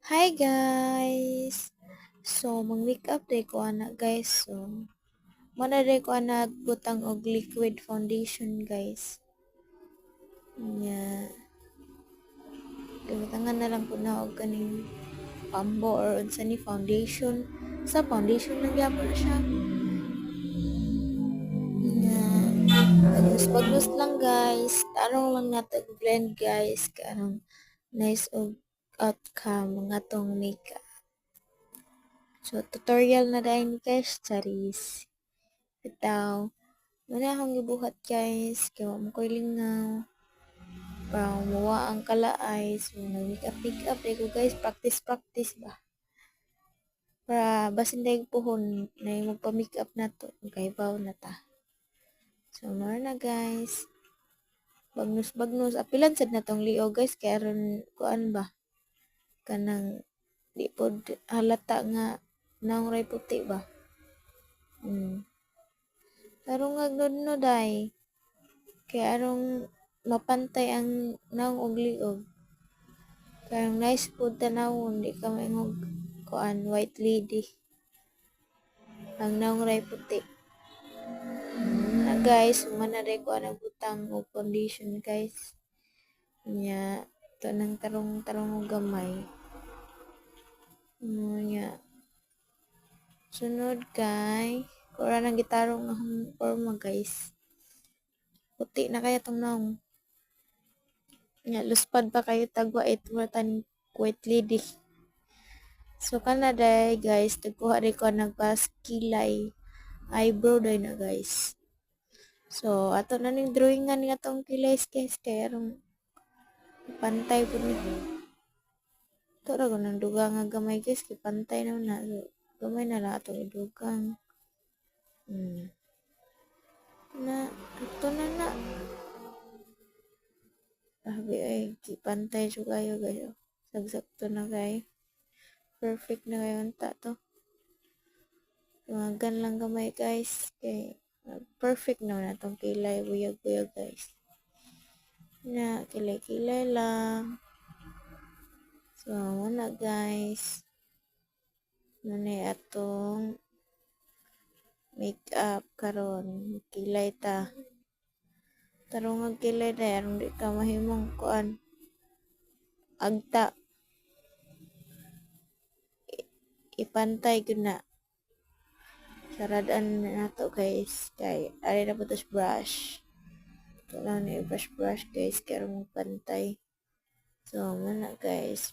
Hi guys! So, mag-makeup day ko ana guys. So, muna day ko nagbutang og liquid foundation guys. Nya, gabutangan na lang po na og kaning pambo or unsa ni foundation. Sa foundation lang gyapon siya. Nya, bagnos lang guys. Tarong lang nato blend guys. Karong nice og outcome ng atong makeup. So, tutorial na dahil guys, charis. Bitaw. Muna akong gibuhat guys, kaya mo ko'y lingaw. Para muwa ang kalaay. So, nag-make up ko guys, practice ba? Para basin dahil puhon na yung magpa-make up na to. Magkaibaw na ta. So, mara na guys. Bagnos. Apilan sad na tong liog guys, kaya ron kuan ba? Kanang di po halata nga naong ray puti ba? Tarong agnod ay. Kaya arong mapantay ang naong og liog. Kaya nice food tanawon, di ka maingog kuan white lady. Ang naong ray puti. Na guys, manare ko ang butang og foundation guys. Nya, to nang tarong og gamay. Nya, sunod kay, kura nang gitarong akong forma guys. Puti na kaya tong naong. Nya, luspad pa kayo tagwa ito taning white lady. So, kanaday guys, tagkuha rin ko nagpaskilay eyebrow day na guys. So, ato na ning drawingan nga tong kilay guys, kaya arong pantay po ni. Ito ra ko nang dugang nga gamay guys, kaya pantay na na. So, gamay na lang atong idugang. Na, ito na. Sabi ay, pantay siya kayo guys. Sagsakto na kayo. Perfect na kayo unta to. Tumagan lang gamay guys. Okay. Perfect na itong kilay. Buyag guys. Na, kilay lang. So, muna guys. Muna atong makeup karon. Kilay ta. Tarong ang kilay na. Arong di ka mahimong kuan. Agta. Ipantay ko na. Saradaan na to guys. Kay, ari na po tos brush. Ito lang na brush guys. Kaya mong pantay. So, muna guys.